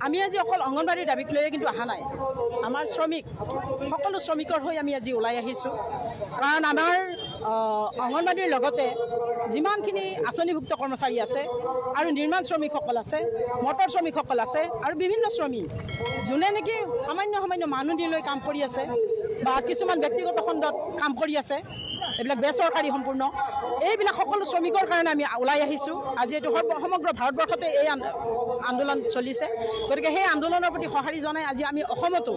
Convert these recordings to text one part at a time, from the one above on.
আমি আজি অকল অংগনবাড়ীৰ দাবীক লৈয়ে কিন্তু অহা নাই। আমাৰ শ্ৰমিক সকলো শ্ৰমিকৰ হৈ আমি আজি ওলাই আহিছোঁ। কাৰণ আমাৰ অংগনবাড়ীৰ লগতে যিমানখিনি আঁচনিভুক্ত কৰ্মচাৰী আছে আৰু নিৰ্মাণ শ্ৰমিকসকল আছে, মটৰ শ্ৰমিকসকল আছে আৰু বিভিন্ন শ্ৰমিক যোনে নেকি সামান্য মাননি লৈ কাম কৰি আছে বা কিছুমান ব্যক্তিগত খণ্ডত কাম কৰি আছে, এইবিলাক বেচৰকাৰী সম্পূৰ্ণ, এইবিলাক সকলো শ্ৰমিকৰ কাৰণে আমি ওলাই আহিছোঁ। আজি এইটো সমগ্ৰ ভাৰতবৰ্ষতে এই আন্দোলন চলিছে। গতিকে সেই আন্দোলনৰ প্ৰতি সঁহাৰি জনাই আজি আমি অসমতো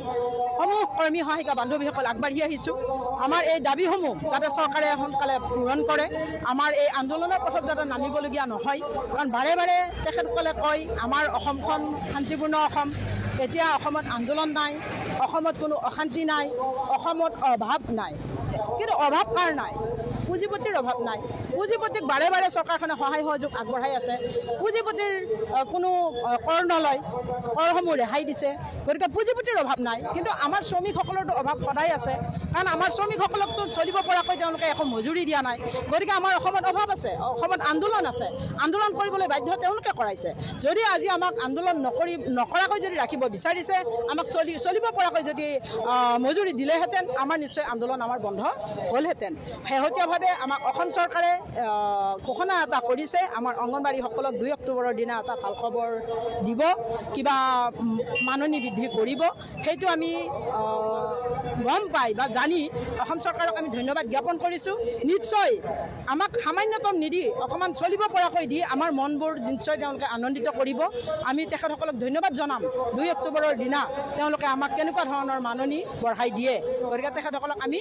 সমূহ কৰ্মী সহায়িকা বান্ধৱীসকল আগবাঢ়ি আহিছোঁ। আমাৰ এই দাবীসমূহ যাতে চৰকাৰে সোনকালে পূৰণ কৰে, আমাৰ এই আন্দোলনৰ পথত যাতে নামিবলগীয়া নহয়। কাৰণ বাৰে বাৰে তেখেতসকলে কয় আমাৰ অসমখন শান্তিপূৰ্ণ অসম, এতিয়া অসমত আন্দোলন নাই, অসমত কোনো অশান্তি নাই, অসমত অভাৱ নাই। কিন্তু অভাৱ কাৰ নাই? পুঁজিপতিৰ অভাৱ নাই। পুঁজিপতিক বাৰে বাৰে চৰকাৰখনে সহায় সহযোগ আগবঢ়াই আছে। পুঁজিপতিৰ কোনো কৰ নলয়, কৰসমূহ ৰেহাই দিছে। গতিকে পুঁজিপতিৰ অভাৱ নাই। কিন্তু আমাৰ শ্ৰমিকসকলৰতো অভাৱ সদায় আছে। কাৰণ আমাৰ শ্ৰমিকসকলকতো চলিব পৰাকৈ তেওঁলোকে একো মজুৰি দিয়া নাই। গতিকে আমাৰ অসমত অভাৱ আছে, অসমত আন্দোলন আছে। আন্দোলন কৰিবলৈ বাধ্য তেওঁলোকে কৰাইছে। যদি আজি আমাক আন্দোলন নকৰাকৈ যদি ৰাখিব বিচাৰিছে, আমাক চলিব পৰাকৈ যদি মজুৰি দিলেহেঁতেন, আমাৰ নিশ্চয় আন্দোলন আমাৰ বন্ধ হ'লহেঁতেন। শেহতীয়াভাৱে আমাক অসম চৰকাৰে ঘোষণা এটা কৰিছে, আমাৰ অংগনবাড়ীসকলক 2 অক্টোবৰৰ দিনা এটা ভাল খবৰ দিব, কিবা মাননি বৃদ্ধি কৰিব। সেইটো আমি গম পাই বা জানি অসম চৰকাৰক আমি ধন্যবাদ জ্ঞাপন কৰিছোঁ। নিশ্চয় আমাক সামান্যতম নিদি অকণমান চলিব পৰাকৈ দি আমাৰ মনবোৰ নিশ্চয় তেওঁলোকে আনন্দিত কৰিব। আমি তেখেতসকলক ধন্যবাদ জনাম 2 অক্টোবৰৰ দিনা তেওঁলোকে আমাক কেনেকুৱা ধৰণৰ মাননি বঢ়াই দিয়ে। গতিকে তেখেতসকলক আমি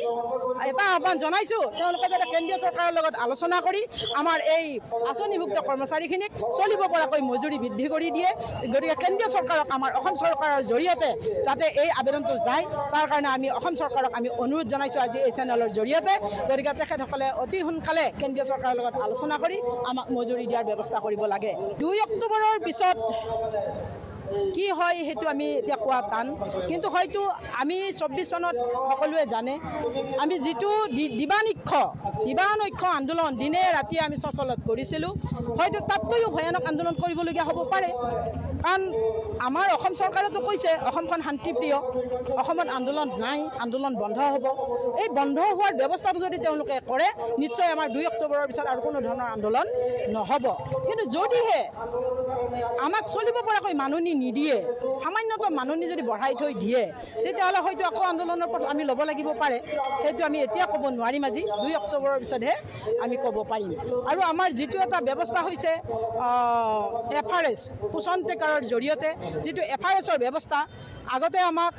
এটা আহ্বান জনাইছোঁ, তেওঁলোকে যাতে কেন্দ্ৰীয় চৰকাৰৰ লগত আলোচনা কৰি আমাৰ এই আঁচনিভুক্ত কৰ্মচাৰীখিনিক চলিব পৰাকৈ মজুৰি বৃদ্ধি কৰি দিয়ে। গতিকে কেন্দ্ৰীয় চৰকাৰক আমাৰ অসম চৰকাৰৰ জৰিয়তে যাতে এই আবেদনটো যায়, তাৰ কাৰণে আমি অসম চৰকাৰক আমি অনুৰোধ জনাইছোঁ আজি এই চেনেলৰ জৰিয়তে। গতিকে তেখেতসকলে অতি সোনকালে কেন্দ্ৰীয় চৰকাৰৰ লগত আলোচনা কৰি আমাক মজুৰি দিয়াৰ ব্যৱস্থা কৰিব লাগে। 2 অক্টোবৰৰ পিছত কি হয় সেইটো আমি এতিয়া কোৱা টান। কিন্তু হয়তো আমি 24 চনত সকলোৱে জানে, আমি যিটো দিবানৈক্ষ আন্দোলন দিনে ৰাতিয়ে আমি সচলত কৰিছিলোঁ, হয়তো তাতকৈও ভয়ানক আন্দোলন কৰিবলগীয়া হ'ব পাৰে। কাৰণ আমাৰ অসম চৰকাৰেতো কৈছে অসমখন শান্তিপ্ৰিয়, অসমত আন্দোলন নাই, আন্দোলন বন্ধ হ'ব। এই বন্ধ হোৱাৰ ব্যৱস্থাটো যদি তেওঁলোকে কৰে, নিশ্চয় আমাৰ 2 অক্টোবৰৰ পিছত আৰু কোনো ধৰণৰ আন্দোলন নহ'ব। কিন্তু যদিহে আমাক চলিব পৰাকৈ মাননি নিদিয়ে, সামান্যতম মাননি যদি বঢ়াই থৈ দিয়ে, তেতিয়াহ'লে হয়তো আকৌ আন্দোলনৰ পথ আমি ল'ব লাগিব পাৰে। সেইটো আমি এতিয়া ক'ব নোৱাৰিম। আজি 2 অক্টোবৰৰ পিছতহে আমি ক'ব পাৰিম। আৰু আমাৰ যিটো এটা ব্যৱস্থা হৈছে FRS পোষণ ট্ৰেকাৰৰ জৰিয়তে, যিটো FRSৰ ব্যৱস্থা, আগতে আমাক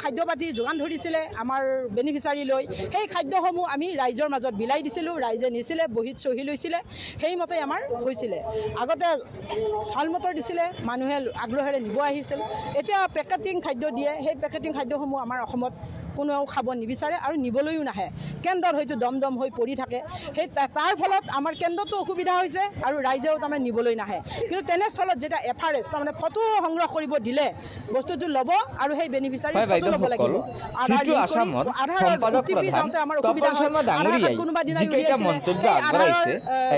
খাদ্য পাতি যোগান ধৰিছিলে আমাৰ বেনিফিচাৰী লৈ। সেই খাদ্যসমূহ আমি ৰাইজৰ মাজত বিলাই দিছিলোঁ, ৰাইজে নিছিলে, বহীত চহী লৈছিলে, সেইমতে আমাৰ হৈছিলে। আগতে চাউল মটৰ দিছিলে, মানুহে আগ্ৰহেৰে নিব আহিছিল। এতিয়া পেকেটিং খাদ্য দিয়ে, সেই পেকেটিং খাদ্যসমূহ আমাৰ অসমত কোনেও খাব নিবিচাৰে আৰু নিবলৈও নাহে। কেন্দ্ৰত হয়তো দম হৈ পৰি থাকে। সেই তাৰ ফলত আমাৰ কেন্দ্ৰতো অসুবিধা হৈছে আৰু ৰাইজেও তাৰমানে নিবলৈ নাহে। কিন্তু তেনেস্থলত যেতিয়া FRS তাৰমানে ফটো সংগ্ৰহ কৰিব দিলে, বস্তুটো ল'ব আৰু সেই বেনিফিচাৰী ফটো ল'ব লাগিব। আধাৰৰ OTP যাওঁতে আমাৰ অসুবিধা হয়। আধাৰ কোনোবা দিনা উলিয়াইছিলে, সেই আধাৰৰ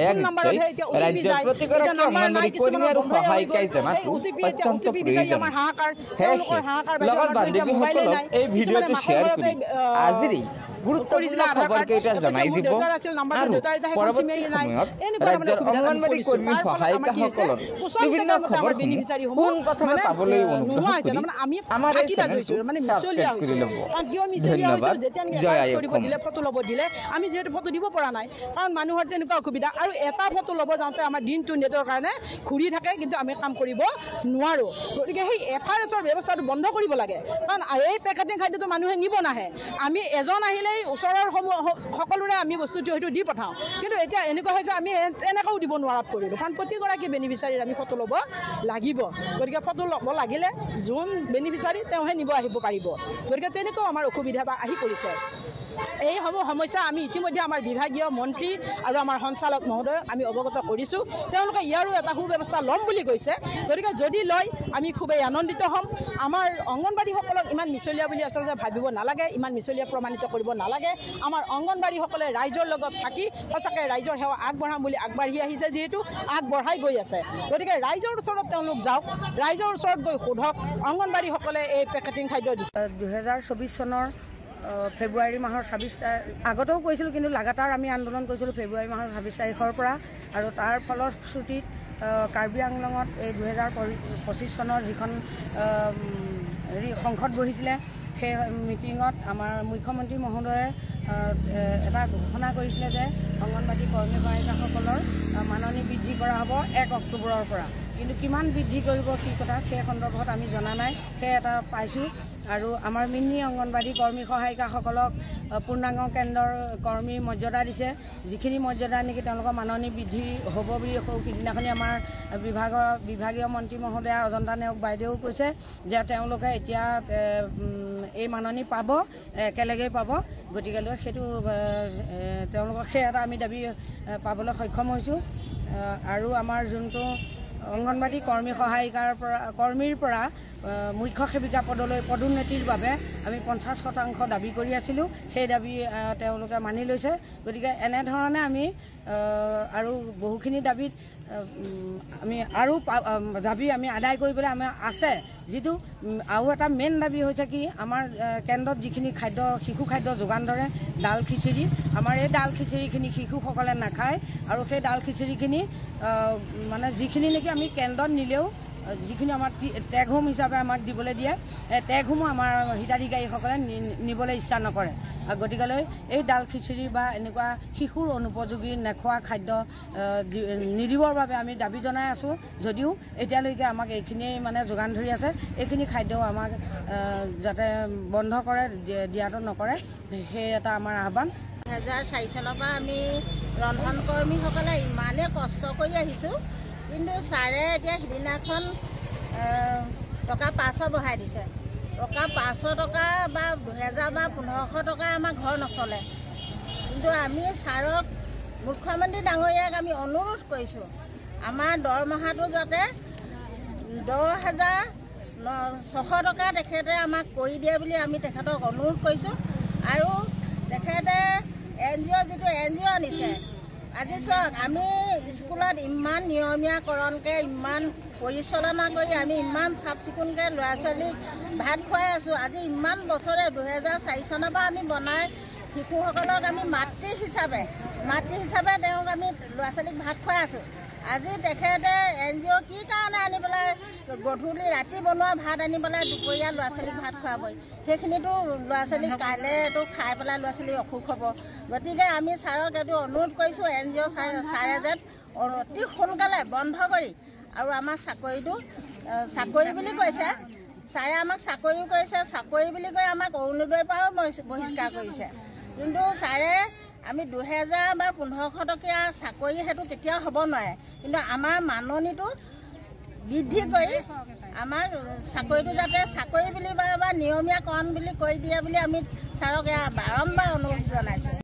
ফোন নাম্বাৰতহে এতিয়া OTP যায়। এতিয়া নাম্বাৰ নাই, কিছুমানৰ বন্ধই হৈ গ'ল। সেই OTP এতিয়া OTP বিচাৰি আমাৰ হাহাকাৰ, তেওঁলোকৰ হাহাকাৰ বাইদেউ মোবাইলে নাই। কিছুমানে মাকৰ ঘৰতে কৰিছিলে আধাৰ কাৰ্ড, মোৰ দেউতাৰ আছিল নাম্বাৰটো, দেউতাৰ এতিয়া সেইখন চিমেই নাই। এনেকুৱা ধৰণৰ আমাৰ বেনিফিচাৰীসমূহ নোহোৱা হৈছে। তাৰমানে আমি ফাঁকিবাজ হৈছোঁ, মানে মিছলীয়া হৈছোঁ। কাৰণ কিয় মিছলীয়া হৈছোঁ? যেতিয়া কৰিব দিলে, ফটো ল'ব দিলে, আমি যিহেতু ফটো দিব পৰা নাই। কাৰণ মানুহৰ তেনেকুৱা অসুবিধা। আৰু এটা ফটো ল'ব যাওঁতে আমাৰ দিনটো নেটৰ কাৰণে ঘূৰি থাকে, কিন্তু আমি কাম কৰিব নোৱাৰোঁ। গতিকে সেই FRSৰ ব্যৱস্থাটো বন্ধ কৰিব লাগে। কাৰণ এই পেকেটিং খাদ্যটো মানুহে নিব নাহে। আমি এজন আহিলেই ওচৰৰ সকলোৰে আমি বস্তুটো হয়তো দি পঠাওঁ। কিন্তু এতিয়া এনেকুৱা হৈছে আমি এনেকৈও দিব নোৱাৰাত পৰিলোঁ। কাৰণ প্ৰতিগৰাকী বেনিফিচাৰীৰ আমি ফটো ল'ব লাগিব। গতিকে ফটো ল'ব লাগিলে যোন বেনিফিচাৰী তেওঁহে নিব আহিব পাৰিব। গতিকে তেনেকুৱাও আমাৰ অসুবিধা এটা আহি পৰিছে। এইসমূহ সমস্যা আমি ইতিমধ্যে আমাৰ বিভাগীয় মন্ত্ৰী আৰু আমাৰ সঞ্চালক মহোদয়ক আমি অৱগত কৰিছোঁ। তেওঁলোকে ইয়াৰো এটা সুব্যৱস্থা ল'ম বুলি কৈছে। গতিকে যদি লয় আমি খুবেই আনন্দিত হ'ম। আমাৰ অংগনবাড়ীসকলক ইমান মিছলীয়া বুলি আচলতে ভাবিব নালাগে, ইমান মিছলীয়া প্ৰমাণিত কৰিব নালাগে। আমাৰ অংগনবাড়ীসকলে ৰাইজৰ লগত থাকি সঁচাকৈ ৰাইজৰ সেৱা আগবঢ়াম বুলি আগবাঢ়ি আহিছে, যিহেতু আগবঢ়াই গৈ আছে। গতিকে ৰাইজৰ ওচৰত তেওঁলোক যাওক, ৰাইজৰ ওচৰত গৈ সোধক অংগনবাড়ীসকলে এই পেকেটিং খাদ্য দিছে। 2024 চনৰ ফেব্ৰুৱাৰী মাহৰ 26 আগতেও কৈছিলোঁ, কিন্তু লাগাতাৰ আমি আন্দোলন কৰিছিলোঁ ফেব্ৰুৱাৰী মাহৰ 26 তাৰিখৰ পৰা। আৰু তাৰ ফলশ্ৰুতিত কাৰ্বি আংলঙত এই 2025 চনৰ যিখন সংসদ বহিছিলে, সেই মিটিঙত আমাৰ মুখ্যমন্ত্ৰী মহোদয়ে এটা ঘোষণা কৰিছিলে যে অংগনবাড়ী কৰ্মী সহায়িকাসকলৰ মাননি বৃদ্ধি কৰা হ'ব 1 অক্টোবৰৰ পৰা। কিন্তু কিমান বৃদ্ধি কৰিব কি কথা সেই সন্দৰ্ভত আমি জনা নাই, সেই এটা পাইছোঁ। আৰু আমাৰ মিনি অংগনবাড়ী কৰ্মী সহায়িকাসকলক পূৰ্ণাংগ কেন্দ্ৰৰ কৰ্মী মৰ্যাদা দিছে, যিখিনি মৰ্যাদা নেকি তেওঁলোকৰ মাননি বৃদ্ধি হ'ব বুলি সিদিনাখনি আমাৰ বিভাগীয় মন্ত্ৰী মহোদয়া অজন্তা নেওগ বাইদেৱেও কৈছে যে তেওঁলোকে এতিয়া এই মাননি পাব, একেলগেই পাব। গতিকেলৈ সেইটো তেওঁলোকক সেই এটা আমি দাবী পাবলৈ সক্ষম হৈছোঁ। আৰু আমাৰ যোনটো অংগনবাড়ী কৰ্মী কৰ্মীৰ পৰা মুখ্য সেৱিকা পদলৈ পদোন্নতিৰ বাবে আমি 50% দাবী কৰি আছিলোঁ, সেই দাবী তেওঁলোকে মানি লৈছে। গতিকে এনেধৰণে আমি আৰু বহুখিনি দাবীত আমি আৰু দাবী আমি আদায় কৰিবলৈ আমাৰ আছে। যিটো আৰু এটা মেইন দাবী হৈছে কি, আমাৰ কেন্দ্ৰত যিখিনি খাদ্য শিশু খাদ্য যোগান ধৰে ডাল খিচিৰি, আমাৰ এই ডাল খিচিৰিখিনি শিশুসকলে নাখায়। আৰু সেই ডাল খিচিৰিখিনি মানে যিখিনি নেকি আমি কেন্দ্ৰত নিলেও যিখিনি আমাৰ টেগ হোম হিচাপে আমাক দিবলৈ দিয়ে, এই টেগ হোমো আমাৰ হিতাধিকাৰীসকলে নিবলৈ ইচ্ছা নকৰে। গতিকেলৈ এই ডাল খিচিৰি বা এনেকুৱা শিশুৰ অনুপযোগী নেখোৱা খাদ্য নিদিবৰ বাবে আমি দাবী জনাই আছোঁ। যদিও এতিয়ালৈকে আমাক এইখিনিয়ে মানে যোগান ধৰি আছে, এইখিনি খাদ্যও আমাক যাতে বন্ধ কৰে, দিয়াটো নকৰে, সেই এটা আমাৰ আহ্বান। 2004 চনৰ পৰা আমি ৰন্ধন কৰ্মীসকলে ইমানেই কষ্ট কৰি আহিছোঁ, কিন্তু ছাৰে এতিয়া সিদিনাখন টকা 500 বঢ়াই দিছে। টকা 500 টকা বা 2000 বা 1500 টকা আমাৰ ঘৰ নচলে। কিন্তু আমি ছাৰক মুখ্যমন্ত্ৰী ডাঙৰীয়াক আমি অনুৰোধ কৰিছোঁ, আমাৰ দৰমহাটো যাতে 10,600 টকা তেখেতে আমাক কৰি দিয়ে বুলি আমি তেখেতক অনুৰোধ কৰিছোঁ। আৰু তেখেতে NGO যিটো NGO আনিছে, আজি চাওক আমি স্কুলত ইমান নিয়মীয়াকৰণকৈ ইমান পৰিচালনা কৰি আমি ইমান চাফ চিকুণকৈ ল'ৰা ছোৱালীক ভাত খুৱাই আছোঁ। আজি ইমান বছৰে 2004 চনৰ পৰা আমি বনাই শিশুসকলক আমি মাতৃ হিচাপে তেওঁক আমি ল'ৰা ছোৱালীক ভাত খুৱাই আছোঁ। আজি তেখেতে NGO কি কাৰণে আনি পেলাই গধূলি ৰাতি বনোৱা ভাত আনি পেলাই দুপৰীয়া ল'ৰা ছোৱালীক ভাত খুৱাবই, সেইখিনিতো ল'ৰা ছোৱালীক কাইলৈতো খাই পেলাই ল'ৰা ছোৱালী অসুখ হ'ব। গতিকে আমি ছাৰক এইটো অনুৰোধ কৰিছোঁ, NGO ছাৰে যেন অতি সোনকালে বন্ধ কৰি, আৰু আমাৰ চাকৰি বুলি কৈছে ছাৰে, আমাক চাকৰিও কৰিছে, চাকৰি বুলি কৈ আমাক অৰুণোদয়ৰ পৰাও বহিষ্কাৰ কৰিছে। কিন্তু ছাৰে আমি 2000 বা 1500 টকীয়া চাকৰি সেইটো কেতিয়াও হ'ব নোৱাৰে, কিন্তু আমাৰ মাননিটো বৃদ্ধি কৰি আমাৰ চাকৰিটো যাতে চাকৰি বুলি বা নিয়মীয়াকৰণ বুলি কৈ দিয়ে বুলি আমি ছাৰক বাৰম্বাৰ অনুৰোধ জনাইছোঁ।